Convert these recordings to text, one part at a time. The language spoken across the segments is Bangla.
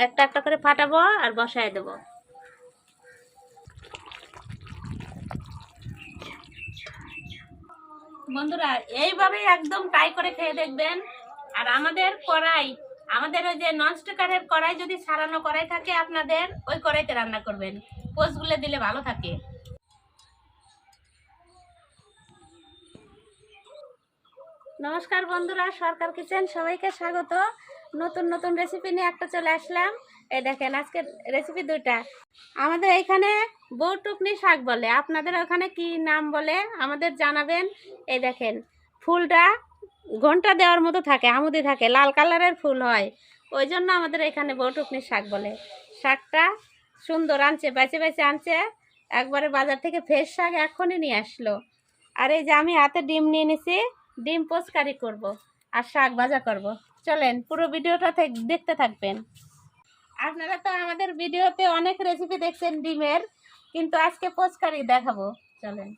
একটা একটা করে ফাটাবো আর বসায় দেবো। বন্ধুরা এইভাবে একদম ট্রাই করে খেয়ে দেখবেন। আর আমাদের কড়াই, আমাদের ওই যে ননস্টিকারের কড়াই যদি সারানো কড়াই থাকে আপনাদের, ওই কড়াইতে রান্না করবেন, পোস্টগুলো দিলে ভালো থাকে। নমস্কার বন্ধুরা, সরকার কিচেন সবাইকে স্বাগত। নতুন নতুন রেসিপি নিয়ে একটা চলে আসলাম। এই দেখেন আজকে রেসিপি দুইটা। আমাদের এখানে বউটুকনি শাক বলে, আপনাদের ওখানে কি নাম বলে আমাদের জানাবেন। এই দেখেন ফুলটা ঘন্টা দেওয়ার মতো থাকে, আমুদি থাকে, লাল কালারের ফুল হয়, ওই জন্য আমাদের এখানে বউটুকনি শাক বলে। শাকটা সুন্দর আনছে, বেছে বেছে আনছে, একবারে বাজার থেকে ফ্রেশ শাক এখনই নিয়ে আসলো। আর এই যে আমি হাতে ডিম নিয়ে নিছি, ডিম পোস্টকারি করব আর শাক ভাজা করব। চলেন পুরো ভিডিওটা দেখতে থাকবেন। আপনারা তো আমাদের ভিডিওতে অনেক রেসিপি দেখছেন ডিমের, কিন্তু আজকে পোস্টকারি দেখাবো। চলেন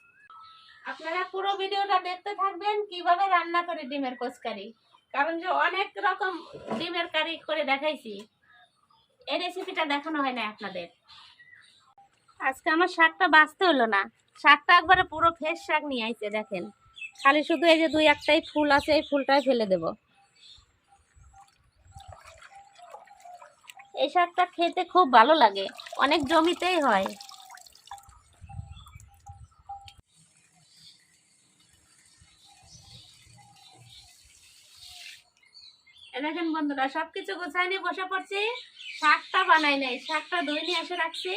আপনারা পুরো ভিডিওটা দেখতে থাকবেন কিভাবে রান্না করে ডিমের পোস্টকারি, কারণ যে অনেক রকম ডিমের কারি করে দেখাইছি, এই রেসিপিটা দেখানো হয় না আপনাদের। আজকে আমার শাকটা বাঁচতে হলো না, শাকটা একবারে পুরো ফ্রেশ শাক নিয়ে আইছে। দেখেন খালি শুধু এই যে দুই একটাই ফুল আছে, এই ফুলটাই ফেলে দেব। এই শাকটা খেতে খুব ভালো লাগে, অনেক জমিতেই হয়। দেখেন বন্ধুরা সবকিছু গোছায় নিয়ে বসে পড়ছি, শাকটা বানাই নাই, শাকটা ধুয়ে নিয়ে এসে রাখছি,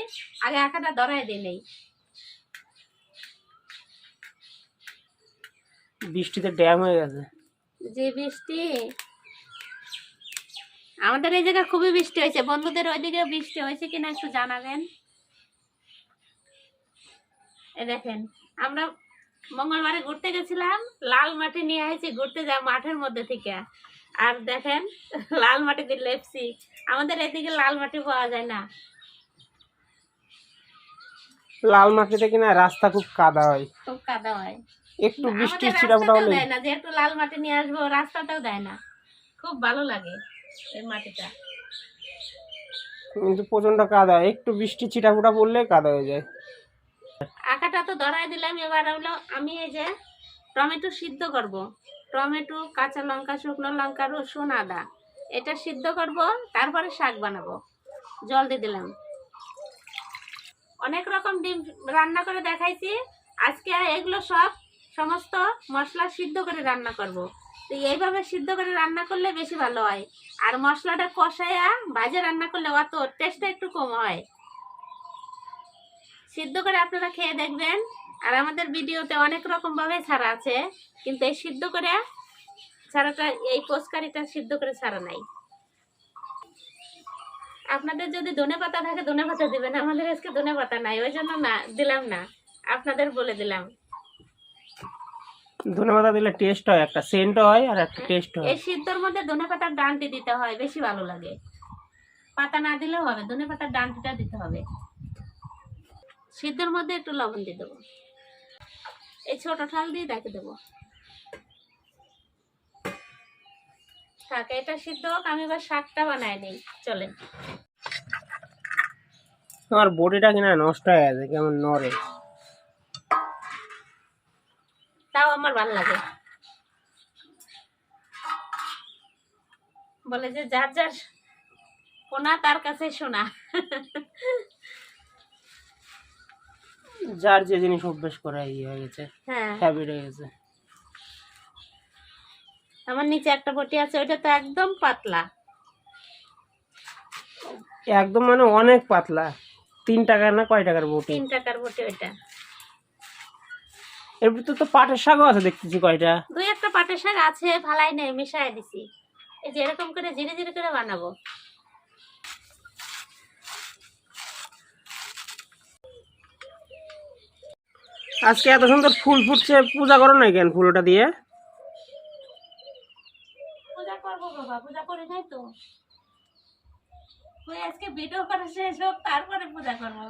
আগে আঁকাটা ধরাই দিই নেই। বৃষ্টিতে ড্যাম হয়ে গেছে। যে বৃষ্টি, আমাদের এই জায়গায় খুবই বৃষ্টি হয়েছে। বন্ধুদের ওইদিকে বৃষ্টি হয়েছে কিনা একটু জানাবেন। এই দেখেন আমরা মঙ্গলবারে ঘুরতে গেছিলাম, লাল মাটি নিয়ে আসছি ঘুরতে যাই মাঠের মধ্যে থেকে। আর দেখেন লাল মাটি দিয়ে লেপছি, আমাদের এদিকে লাল মাটি পাওয়া যায় না। লাল মাটিতে কিনা রাস্তা খুব কাদা হয়, খুব কাদা হয়, একটু বৃষ্টির ছিটাফোঁটা হলে দেয় না, যেহেতু লাল মাটি নিয়ে আসবো রাস্তাটাও দেয় না। খুব ভালো লাগে এই মাটিটা, কিন্তু প্রচন্ড কাদা, একটু বৃষ্টি ছিটাফোঁটা পড়লে কাদা হয়ে যায়। আঁকাটা তো ধরাই দিলাম। এবার হলো আমি এই যে টমেটো সিদ্ধ করব, টমেটো, কাঁচা লঙ্কা, শুকনো লঙ্কা, রসুন, আদা, এটা সিদ্ধ করব, তারপরে শাক বানাবো। জল দিয়ে দিলাম। অনেক রকম ডিম রান্না করে দেখাইছি, আজকে এগুলো সমস্ত মশলা সিদ্ধ করে রান্না করব। তো এইভাবে সিদ্ধ করে রান্না করলে বেশি ভালো হয়, আর মশলাটা কষাইয়া ভাজে রান্না করলে অত টেস্টটা একটু কম হয়। সিদ্ধ করে আপনারা খেয়ে দেখবেন। আর আমাদের ভিডিওতে অনেক রকম ভাবে ছাড়া আছে, কিন্তু এই সিদ্ধ করে ছাড়াটা, এই পোস্টকারিটা সিদ্ধ করে ছাড়া নাই। আপনাদের যদি ধনেপাতা থাকে ধনেপাতা দিবেন, আমাদের আজকে ধনেপাতা নাই, ওই জন্য না দিলাম না, আপনাদের বলে দিলাম। ধনেপাতা দিলে টেস্ট হয়, একটা সেন্ট হয় আর একটা টেস্ট হয়। এই সিদ্ধর মধ্যে ধনেপাতার ডাঁটি দিতে হয়, বেশি ভালো লাগে। পাতা না দিলেও হবে, ধনেপাতার ডাঁটিটা দিতে হবে। সিদ্ধর মধ্যে একটু লবণ দিয়ে দেবো, এই ছোট ঠাল দিয়ে রেখে দেবো। থাক, এটা সিদ্ধ হোক, আমি এবার শাকটা বানাই নিই। চলেন। তোমার বডিটা কিনা নষ্ট হয়ে গেছে, কেমন নড়ে। তাও আমার ভালো লাগে, বলে যে যার যার কোনা তার কাছে শোনা। যার যে জিনিস অভ্যেস করা ইয়ে হয়ে গেছে, হ্যাঁ হ্যাবিট হয়ে গেছে। আমার নিচে একটা বটি আছে, ওইটা তো একদম পাতলা, একদম মানে অনেক পাতলা। 3 টাকার না কয় টাকার বটি? 3 টাকার বটি ওইটা। এর ভিতর তো পাটের শাকও আছে দেখতেছি কয়টা। দুই একটা পাটের শাক আছে, ফালাই নেই, মিশাই দিছি। এই যে এরকম করে ধীরে ধীরে করে বানাবো। আজকে এত সুন্দর ফুল ফুটছে, পূজা করো না কেন ফুলটা দিয়ে? পূজা করবো বাবা, পূজা করি নাই তো। ওই আজকে ভিডিও করা শেষ হোক, তারপরে পূজা করবো।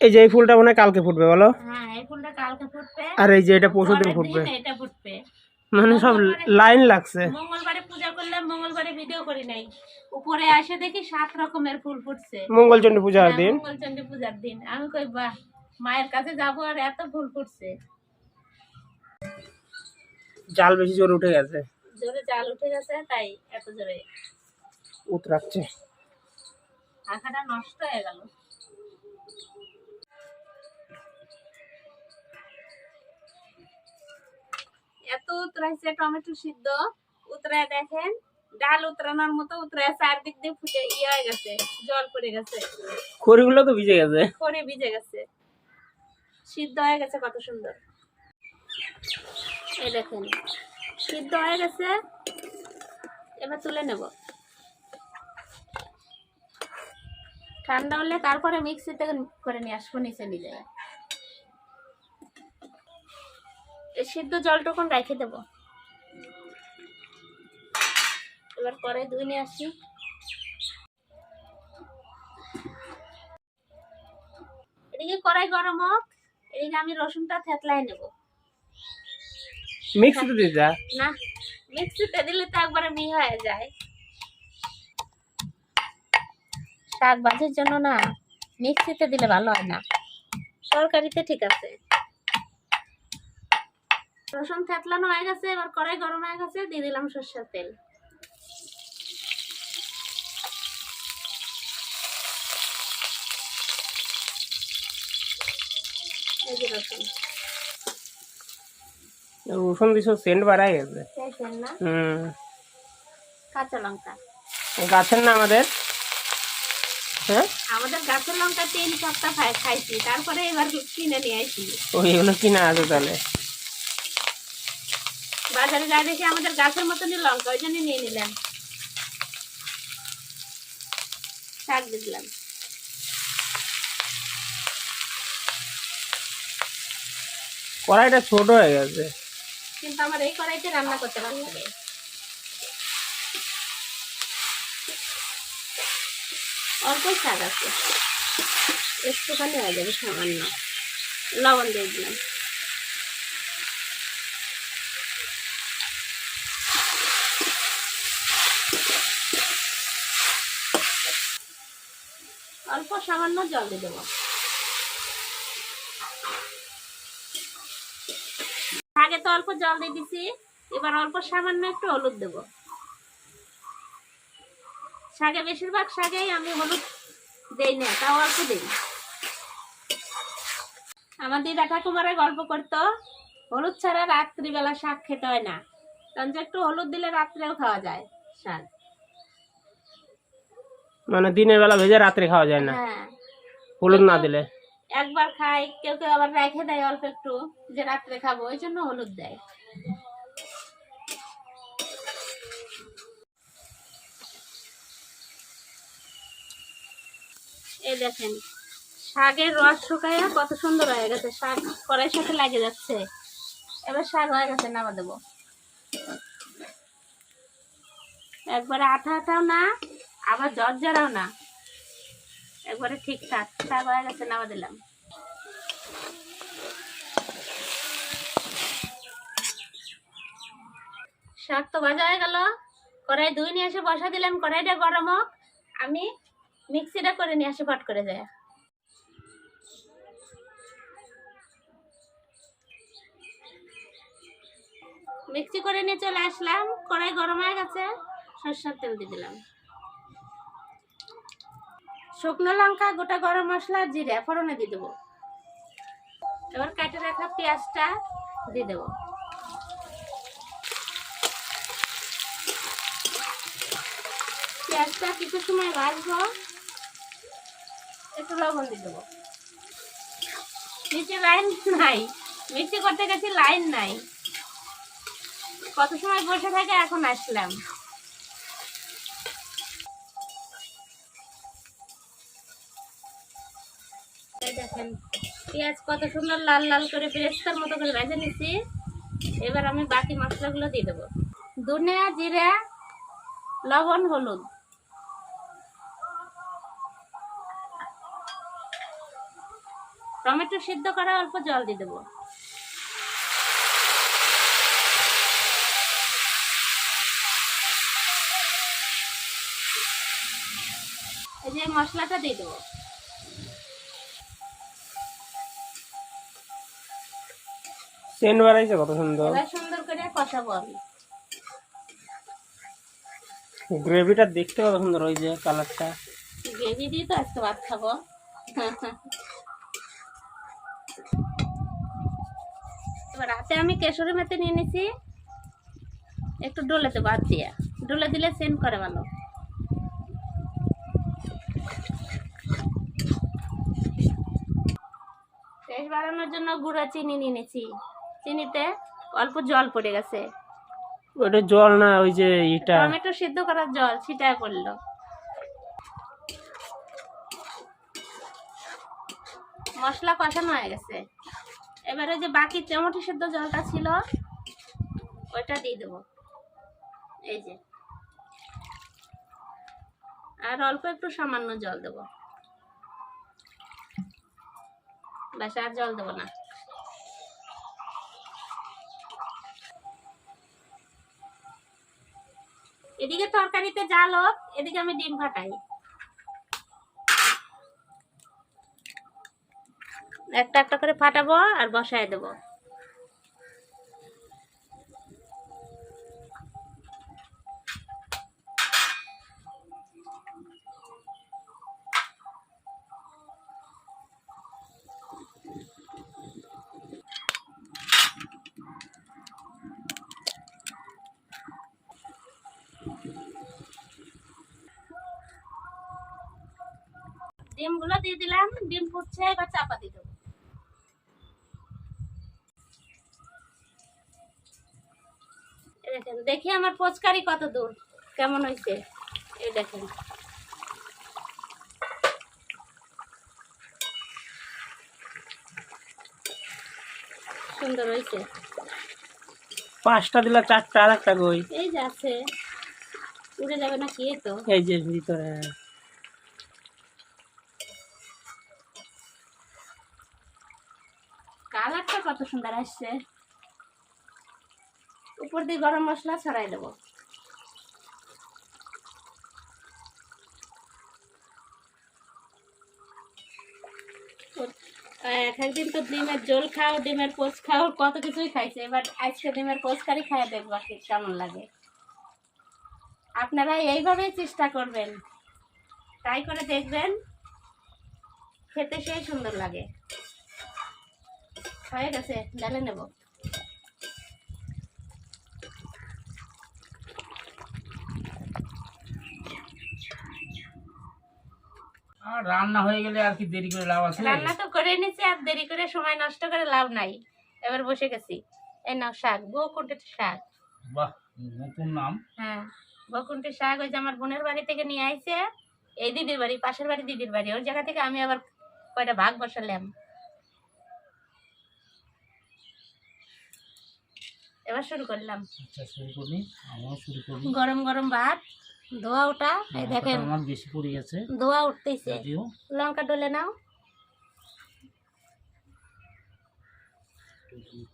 এই যে এই ফুলটা মনে হয় কালকে ফুটবে বলো? হ্যাঁ এই ফুলটা কালকে ফুটবে, আর এই যে এটা পরশুদিন ফুটবে। এটা ফুটবে। মানে সব লাইন লাগছে। মঙ্গলবারে পূজা করলাম, মঙ্গলবারে ভিডিও করি নাই। উপরে আসে দেখি 7 রকমের ফুল ফুটছে। মঙ্গলচণ্ডী পূজার দিন, মঙ্গলচণ্ডী পূজার দিন। আমি কই বাহ, মায়ের কাছে যাবো আর এত ফুল ফুটছে। জাল বেশি জোরে উঠে গেছে, জোরে জাল উঠে গেছে, তাই এত জোরে উতরাচ্ছে। আখাটা নষ্ট হয়ে গেল। এত উতরাইছে টমেটো সিদ্ধ, উতরায় দেখেন ডাল উতরানোর মতো উতরায় চারদিক দিয়ে ফুটে হয়ে গেছে, জল পড়ে গেছে, খড়িগুলো তো ভিজে গেছে, খড়ি ভিজে গেছে, সিদ্ধ হয়ে গেছে কত সুন্দর। এই দেখেন সিদ্ধ হয়ে গেছে, এবার তুলে নেব। ঠান্ডা হলে তারপরে মিক্সিতে করে নিয়ে আসবো নিচে নিয়ে। এই সিদ্ধ জলটুকুন রেখে দেব। এবার কড়াই ধুয়ে নিয়ে আসি। এদিকে কড়াই গরম হোক, এদিকে আমি রসুনটা থেতলাই নেব। মিক্সিতে দিয়ে যা না, মিক্সিতে দিলে তো একবারে মিহি হয়ে যায়। শাক ভাজির জন্য না মিক্সিতে দিলে ভালো হয় না, তরকারিতে ঠিক আছে। রসুন থেতলানো হয়ে গেছে, এবার কড়াই গরম হয়ে গেছে, দিয়ে দিলাম সরষের তেল। এই যে রসুন, রসুন দিছো, সেন্ট বাড়াই গেছে। চাইছেন না? কাঁচা লঙ্কা গাছের না আমাদের, হ্যাঁ আমাদের গাছের লঙ্কা 3 সপ্তাহ খাইছি, তারপরে এবার কিনে নিয়ে আসি। এগুলো কিনা আছে তাহলে? বাজারে যা দেখি আমাদের গাছের মতনই লঙ্কা, ওই জন্য নিয়ে নিলাম। শাক দিলাম। কড়াইটা ছোট হয়ে গেছে, কিন্তু আমার এই কড়াইতে রান্না করতে ভালো লাগে। অল্প শাক আছে, একটুখানি হয়ে যাবে, সামান্য লবণ দিয়ে দিলাম। অল্প সামান্য জল দিয়ে দেবো। আগে তো অল্প জল দিয়ে দিছি, এবার অল্প সামান্য একটু হলুদ দেব। শাকে বেশিরভাগ শাকেই আমি হলুদ দেই না, তাও অল্প দেই। আমার দিদা ঠাকুমারা গল্প করতো, হলুদ ছাড়া রাত্রিবেলা শাক খেতে হয় না, কারণ একটু হলুদ দিলে রাত্রেও খাওয়া যায় শাক। মানে দিনের বেলা ভেজে রাত্রে খাওয়া যায় না হ্যাঁ, হলুদ না দিলে। একবার খাই, কেউ কেউ আবার রেখে দেয় অল্প একটু, যে রাত্রে খাবো, ওই জন্য হলুদ দেয়। এই দেখেন শাকের রস শুকাইয়া কত সুন্দর হয়ে গেছে, শাক কড়াইয়ের সাথে লাগে যাচ্ছে। এবার শাক হয়ে গেছে, নামা দেবো। একবারে আঠা আঠাও না, আবার জর্জরাও না, একবারে ঠিকঠাক শাক হয়ে গেছে, নামা দিলাম। শাক তো ভাজা হয়ে গেল, কড়াই ধুয়ে নিয়ে এসে বসা দিলাম। কড়াইটা গরম হোক, আমি মিক্সিটা করে নিয়ে আসি ফট করে যায়। মিক্সি করে নিয়ে চলে আসলাম, কড়াই গরম হয়ে গেছে, সরষের তেল দিয়ে দিলাম। শুকনো লঙ্কা, গোটা গরম মশলা, জিরে ফোড়নে দিয়ে দেবো। এবার কেটে রাখা পেঁয়াজটা দিয়ে দেবো। পেঁয়াজটা কিছু সময় ভাজবো, একটু লবণ দিয়ে দেবো। নিচে লাইন নাই, মিক্সি করতে গেছি লাইন নাই, কত সময় বসে থাকে, এখন আসলাম। দেখেন পেঁয়াজ কত সুন্দর লাল লাল করে বেরেস্তার মতো করে ভেজে নিচ্ছি। এবার আমি বাকি মশলাগুলো দিয়ে দেবো। ধনিয়া, জিরা, লবণ, হলুদ, টমেটো সিদ্ধ করা অল্প জল দিয়ে দেবো। এই যে মশলাটা দিয়ে দেবো। সেন্ট বাড়াইছে কত সুন্দর। এবার সুন্দর করে কষাবো আমি। গ্রেভিটা দেখতে কত সুন্দর, ওই যে কালারটা। গ্রেভি দিয়ে তো আজকে ভাত খাবো। এবার হাতে আমি কেশরি মেথি নিয়ে নিছি, একটু ডলে দেবো হাত দিয়ে, ডলে দিলে সেন্ট করে ভালো। টেস্ট বাড়ানোর জন্য গুঁড়া চিনি নিয়ে নিছি, চিনিতে অল্প জল পড়ে গেছে। ওটা জল না, ওই যে এটা টমেটো সিদ্ধ করার জল ছিটায় পড়লো। মশলা কষানো হয়ে গেছে, এবারে যে বাকি টমেটো সিদ্ধ জলটা ছিল ওইটা দিয়ে দেবো। এই যে, আর অল্প একটু সামান্য জল দেবো, ব্যাস, আর জল দেবো না। এদিকে তরকারিতে জাল হোক, এদিকে আমি ডিম ফাটাই। একটা একটা করে ফাটাবো আর বসায় দেবো। ডিমগুলো দিয়ে দিলাম, ডিম ফুটছে, এবার চাপা দিয়ে দেবো। এই দেখেন, দেখি আমার পোচকারি কত দূর কেমন হয়েছে। এই দেখেন, সুন্দর হয়েছে। 5টা দিলা 4টা, আর একটা কই? এই যে আছে, উড়ে যাবে না কি? তো এই যে ভিতরে। কালারটা কত সুন্দর আসছে। উপর দিয়ে গরম মশলা ছড়াই দেবো। একদিন তো ডিমের ঝোল খাও, ডিমের পোচ খাও, কত কিছুই খাইছে, এবার আজকে ডিমের পোচ কারি খাইয়ে দেখবো কেমন লাগে। আপনারা এইভাবেই চেষ্টা করবেন, ট্রাই করে দেখবেন, খেতে সেই সুন্দর লাগে। হয়ে গেছে, ডালে নেব। আর রান্না হয়ে গেলে আর কি দেরি করে লাভ আছে? রান্না তো করে নিছি, আর দেরি করে সময় নষ্ট করে লাভ নাই। এবার বসে গেছি। এই নাও শাক, বকুন্ঠির শাক। বাহ, নতুন নাম। হ্যাঁ, বকুন্ঠির শাক ওই যে আমার বোনের বাড়ি থেকে নিয়ে আইছে, এই দিদির বাড়ি, পাশের বাড়ি দিদির বাড়ি, ওর জায়গা থেকে আমি আবার কয়টা ভাগ বসালাম। এবার শুরু করলাম। আচ্ছা, শুরু করি, আমিও শুরু করি। গরম গরম ভাত, ধোয়া ওঠা, এই দেখেন আমার বেশি পড়ে গেছে, ধোয়া উঠতেছে। যদিও লঙ্কা ডলে নাও।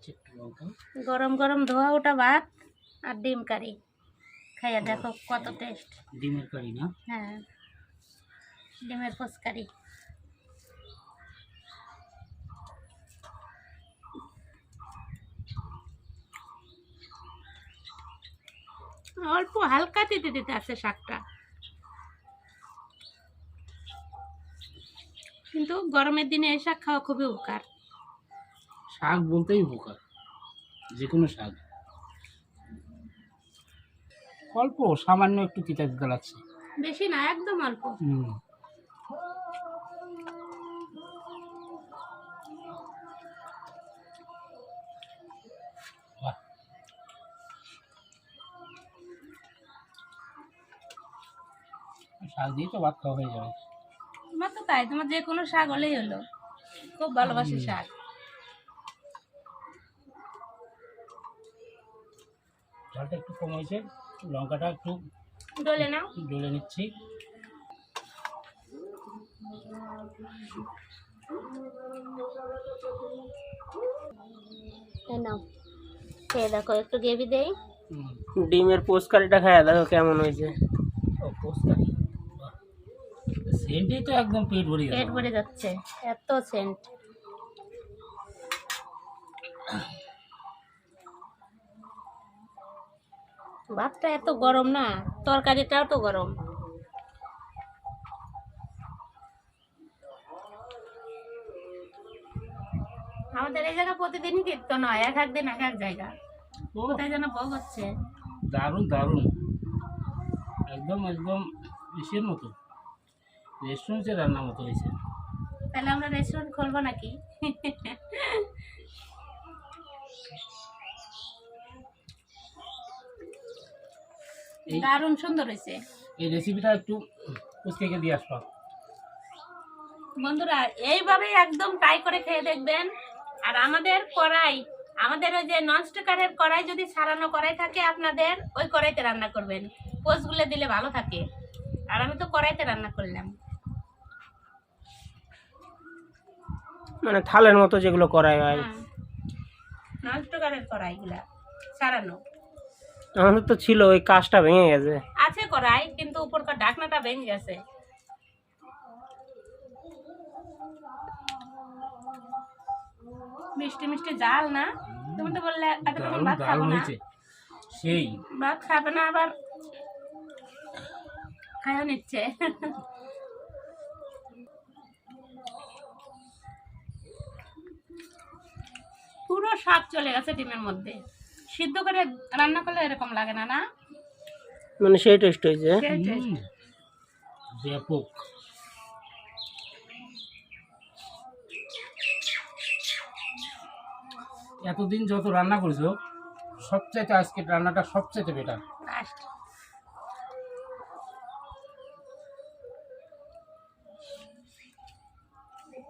একটু লঙ্কা। গরম গরম ধোয়া ওঠা ভাত আর ডিম কারি খাইয়া দেখো কত টেস্ট। ডিমের কারি না? হ্যাঁ, ডিমের ফুচকারি। অল্প হালকা দিতে দিতে আছে শাকটা, কিন্তু গরমের দিনে এই শাক খাওয়া খুবই উপকার। শাক বলতেই উপকার, যে কোনো শাক। অল্প সামান্য একটু তিতা তিতা লাগছে, বেশি না, একদম অল্প। বাহ, শাক দিয়ে তো ভাত খাওয়া হয়ে যাবে। তোমার তো তাই, তোমার যে কোনো শাক হলেই হলো। খুব ভালোবাসি শাক। ঝালটা একটু কম হয়েছে, লঙ্কাটা একটু ডলে নাও। ডলে নিচ্ছি। এই নাও, খেয়ে দেখো, একটু গ্রেভি দেই। ডিমের পোস্ট কারিটা খাইয়া দেখো কেমন হয়েছে। ও পোস্ট কারি। সেন্টেই তো একদম পেট ভরে পেট গেছে। ভরে যাচ্ছে, এত সেন্ট। ভাতটা এত গরম না, তরকারিটাও তো গরম। আমাদের এই জায়গা প্রতিদিনই কীর্তন হয়, এক এক দিন এক এক জায়গা। ও কোথায় যেন ভোগ হচ্ছে। দারুণ দারুণ, একদম একদম ইসের মতো, রেস্টুরেন্টের রান্নার মতো হয়েছে। তাহলে আমরা রেস্টুরেন্ট খুলবো নাকি? এই দারুণ সুন্দর হয়েছে। এই রেসিপিটা একটু পুস্তিকে দিয়ে আসবা। বন্ধুরা এইভাবে একদম ট্রাই করে খেয়ে দেখবেন। আর আমাদের কড়াই, আমাদের ওই যে ননস্টিকারের কড়াই যদি ছাড়ানো কড়াই থাকে আপনাদের, ওই কড়াইতে রান্না করবেন, পোস্টগুলো দিলে ভালো থাকে। আর আমি তো কড়াইতে রান্না করলাম। মানে থালের মতো যেগুলো করাই হয়। ননস্টিকারের কড়াইগুলা ছাড়ানো আমাদের তো ছিল, ওই কাজটা ভেঙে গেছে। আছে কড়াই, কিন্তু উপরকার ঢাকনাটা ভেঙে গেছে। মিষ্টি মিষ্টি জাল না? তুমি তো বললে এতক্ষণ দারুণ ভাত খাবো দারুণ না। হয়েছে, সেই ভাত খাবে না, আবার খাইও নিচ্ছে। পুরো স্বাদ চলে গেছে ডিমের মধ্যে। সিদ্ধ করে রান্না করলে এরকম লাগে না, না? মানে সেই টেস্ট হয়েছে। সেই taste। ব্যাপক। এতদিন যত রান্না করেছো সবচাইতে আজকের রান্নাটা সবচাইতে বেটার।